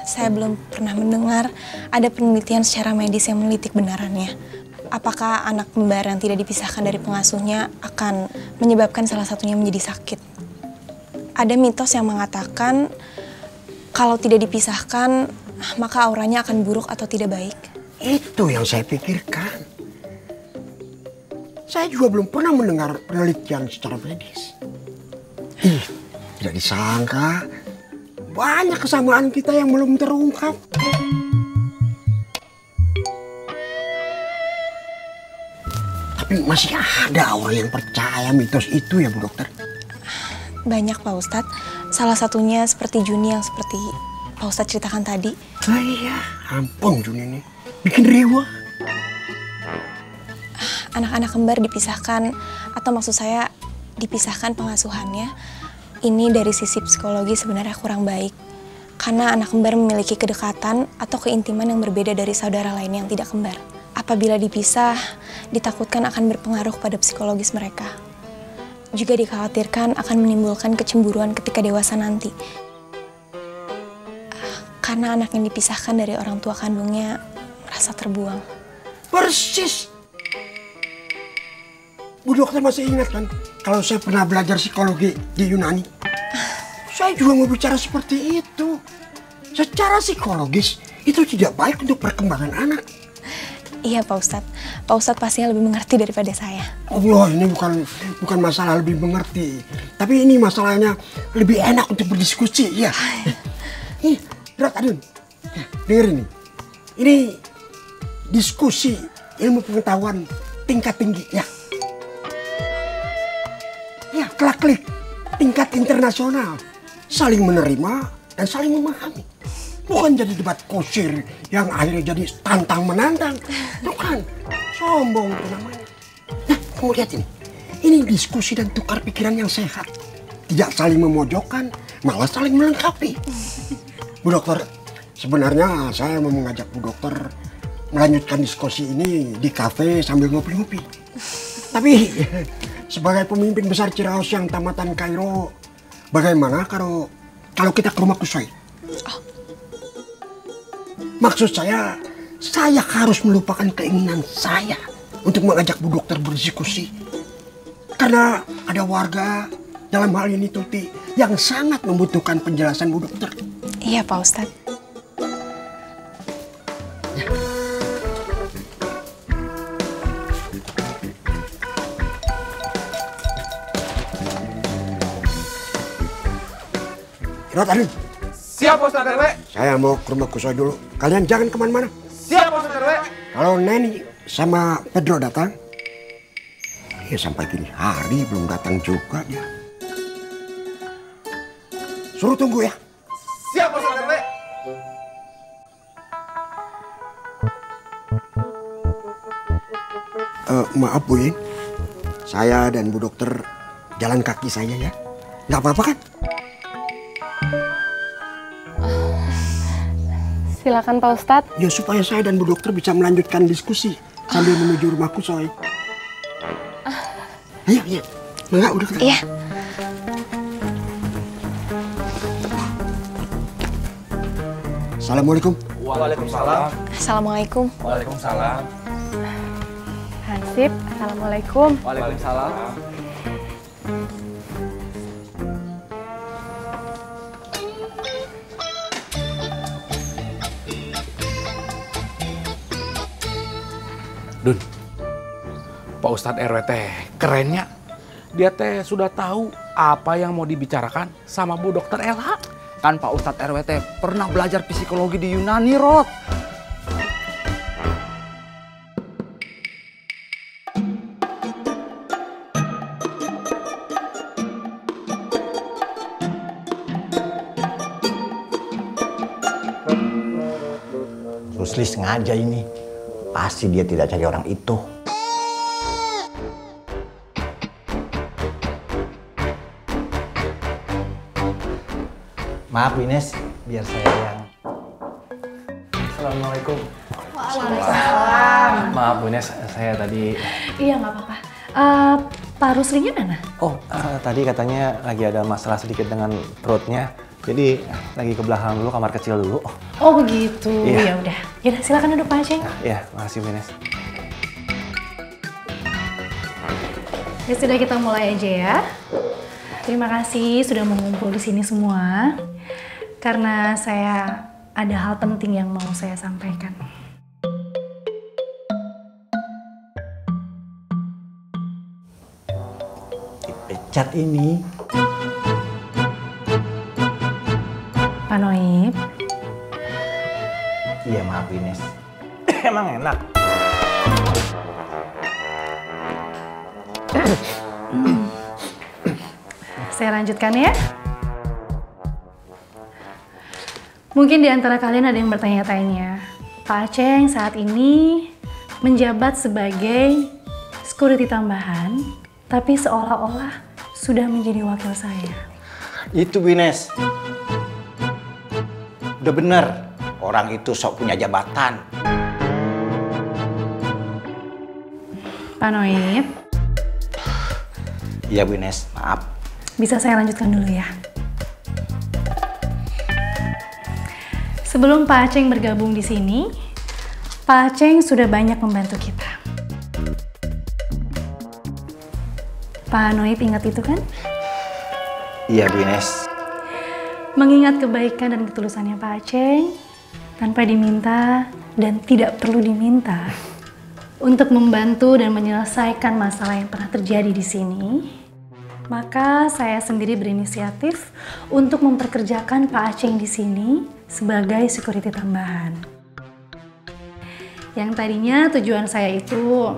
saya belum pernah mendengar ada penelitian secara medis yang meneliti kebenarannya. Apakah anak kembar yang tidak dipisahkan dari pengasuhnya akan menyebabkan salah satunya menjadi sakit? Ada mitos yang mengatakan kalau tidak dipisahkan, maka auranya akan buruk atau tidak baik. Itu yang saya pikirkan. Saya juga belum pernah mendengar penelitian secara medis. Tidak disangka banyak kesamaan kita yang belum terungkap. Tapi masih ada orang yang percaya mitos itu ya Bu Dokter? Banyak Pak Ustadz. Salah satunya seperti Juni yang seperti Pak Ustadz ceritakan tadi. Oh iya, ampun Juni ini. Bikin riwa. Anak-anak kembar dipisahkan, atau maksud saya dipisahkan pengasuhannya. Ini dari sisi psikologi sebenarnya kurang baik. Karena anak kembar memiliki kedekatan atau keintiman yang berbeda dari saudara lain yang tidak kembar. Apabila dipisah, ditakutkan akan berpengaruh pada psikologis mereka. Juga dikhawatirkan akan menimbulkan kecemburuan ketika dewasa nanti. Karena anak yang dipisahkan dari orang tua kandungnya merasa terbuang. Persis. Bu Dokter masih ingat kan kalau saya pernah belajar psikologi di Yunani? Saya juga mau bicara seperti itu. Secara psikologis itu tidak baik untuk perkembangan anak. Iya Pak Ustadz. Pak Ustadz pastinya lebih mengerti daripada saya. Allah, ini bukan masalah lebih mengerti. Tapi ini masalahnya lebih enak untuk berdiskusi ya. Berat Adun. Dengerin nih. Ini diskusi ilmu pengetahuan tingkat tinggi ya. Ya, kelak-klik tingkat internasional. Saling menerima dan saling memahami. Bukan jadi debat kusir yang akhirnya jadi tantang-menantang. Bukan, sombong itu namanya. Nah, kamu lihat ini. Ini diskusi dan tukar pikiran yang sehat. Tidak saling memojokkan, malah saling melengkapi. Bu Dokter, sebenarnya saya mau mengajak Bu Dokter melanjutkan diskusi ini di kafe sambil ngopi-ngopi. Tapi sebagai pemimpin besar Ciraos yang tamatan Kairo, bagaimana kalau kita ke rumah Kusoi? Maksud saya harus melupakan keinginan saya untuk mengajak Bu Dokter berdiskusi. Karena ada warga, dalam hal ini Tuti, yang sangat membutuhkan penjelasan Bu Dokter. Iya Pak Ustadz. Rawat Adun. Siap Ustaz RW. Saya mau ke rumah Kusoi dulu. Kalian jangan kemana-mana. Siap Ustaz RW. Kalau Neni sama Pedro datang, ya sampai gini hari belum datang juga dia. Suruh tunggu ya. Siap Ustaz RW. Maaf Bu Yin, saya dan Bu Dokter jalan kaki saja ya. Nggak apa-apa kan? Silakan Pak Ustadz. Ya supaya saya dan Bu Dokter bisa melanjutkan diskusi sambil menuju rumah Kusoi. Ayo. Enggak, udah kita. Iya. Assalamualaikum. Waalaikumsalam. Assalamualaikum. Waalaikumsalam. Hansip, Assalamualaikum. Waalaikumsalam. Dun, Pak Ustadz RW teh kerennya. Dia teh sudah tahu apa yang mau dibicarakan sama Bu Dokter Ella. Kan Pak Ustadz RW teh pernah belajar psikologi di Yunani, Rod. Rusli sengaja ini. Pasti dia tidak cari orang itu. Maaf Ines, biar saya yang... Assalamualaikum. Waalaikumsalam. Maaf Bu Ines, saya tadi... Iya nggak apa-apa. Pak Ruslinya mana? Oh, tadi katanya lagi ada masalah sedikit dengan perutnya. Jadi lagi ke belakang dulu, kamar kecil dulu. Oh begitu, Iya. ya udah. Yaudah silakan duduk Pak Aceng. Iya, makasih Bu Ines. Ya sudah kita mulai aja ya. Terima kasih sudah mengumpul di sini semua. Karena saya ada hal penting yang mau saya sampaikan. Dipecat ini. Pak Noib, Iya maaf Ines. Emang enak. saya lanjutkan ya. Mungkin di antara kalian ada yang bertanya-tanya, Pak Aceng saat ini menjabat sebagai security tambahan, tapi seolah-olah sudah menjadi wakil saya. Itu Bu Ines. Udah bener, orang itu sok punya jabatan. Pak Noib, Iya Bu Ines, maaf. bisa saya lanjutkan dulu ya. Sebelum Pak Aceng bergabung di sini, Pak Aceng sudah banyak membantu kita. Pak Noib ingat itu kan? Iya Bu Ines. Mengingat kebaikan dan ketulusannya Pak Aceng, tanpa diminta dan tidak perlu diminta, untuk membantu dan menyelesaikan masalah yang pernah terjadi di sini, maka saya sendiri berinisiatif untuk memperkerjakan Pak Aceng di sini sebagai security tambahan. Yang tadinya tujuan saya itu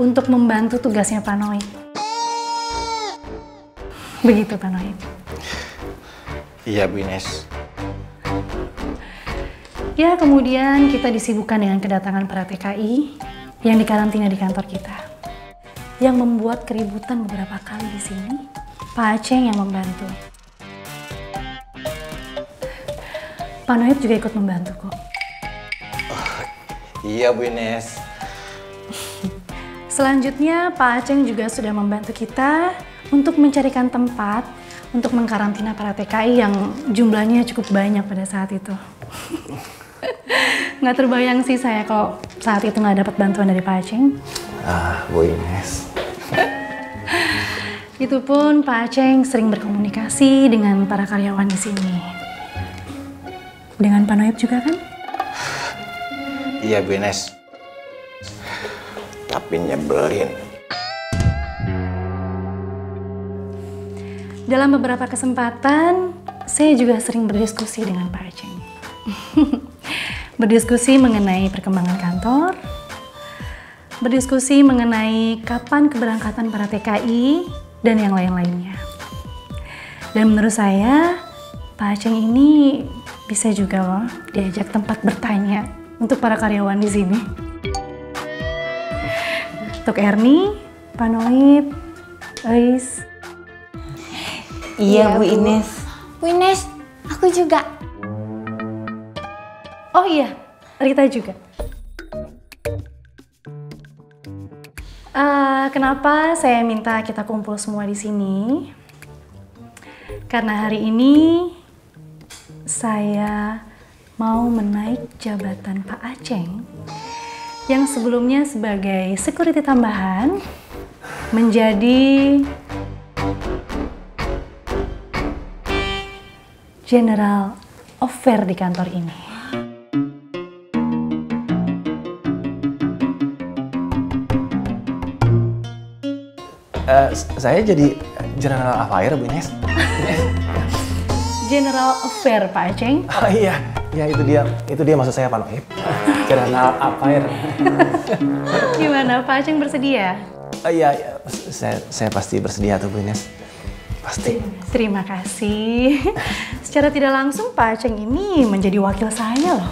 untuk membantu tugasnya Pak Noib. Begitu Pak Noib. Iya Bu Ines. Ya, kemudian kita disibukkan dengan kedatangan para TKI yang dikarantina di kantor kita. Yang membuat keributan beberapa kali di sini, Pak Aceng yang membantu. Pak Noib juga ikut membantu kok. Iya Bu Ines. Selanjutnya, Pak Aceng juga sudah membantu kita untuk mencarikan tempat untuk mengkarantina para TKI yang jumlahnya cukup banyak pada saat itu. Nggak terbayang sih saya kalau saat itu nggak dapat bantuan dari Pak Aceng. Ah, Bu Ines. Itu pun Pak Aceng sering berkomunikasi dengan para karyawan di sini. Dengan Pak Noib juga kan? Iya Bu Ines. Tapi nyebelin. Dalam beberapa kesempatan, saya juga sering berdiskusi dengan Pak Aceng. Berdiskusi mengenai perkembangan kantor, berdiskusi mengenai kapan keberangkatan para TKI, dan yang lain-lainnya. Dan menurut saya, Pak Aceng ini bisa juga loh diajak tempat bertanya untuk para karyawan di sini. Untuk Erni, Pak Noib, Ais. Iya Bu Ines. Bu Ines, aku juga. Oh iya, Rita juga. Kenapa saya minta kita kumpul semua di sini? Karena hari ini saya mau menaik jabatan Pak Aceng yang sebelumnya sebagai security tambahan menjadi General Affair di kantor ini. Saya jadi General Affair, Bu Ines. General Affair, Pak Aceng. Oh iya, ya itu dia maksud saya Pak Noib. General Affair. Gimana, Pak Aceng bersedia? Iya, saya pasti bersedia tuh Bu Ines. Pasti. Terima kasih. Secara tidak langsung Pak Aceng ini menjadi wakil saya loh.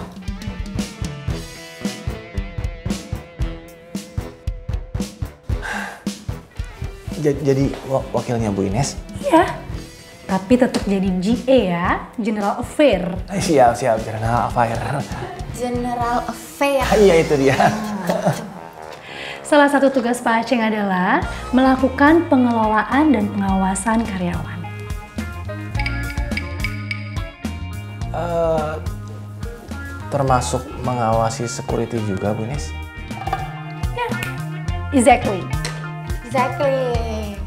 Jadi wakilnya Bu Ines? Iya. Tapi tetap jadi GA ya, General Affair. Siap, General Affair. General Affair. Iya itu dia. Salah satu tugas Pak Aceng adalah melakukan pengelolaan dan pengawasan karyawan. Termasuk mengawasi security juga, Bu Ines? Exactly. Exactly.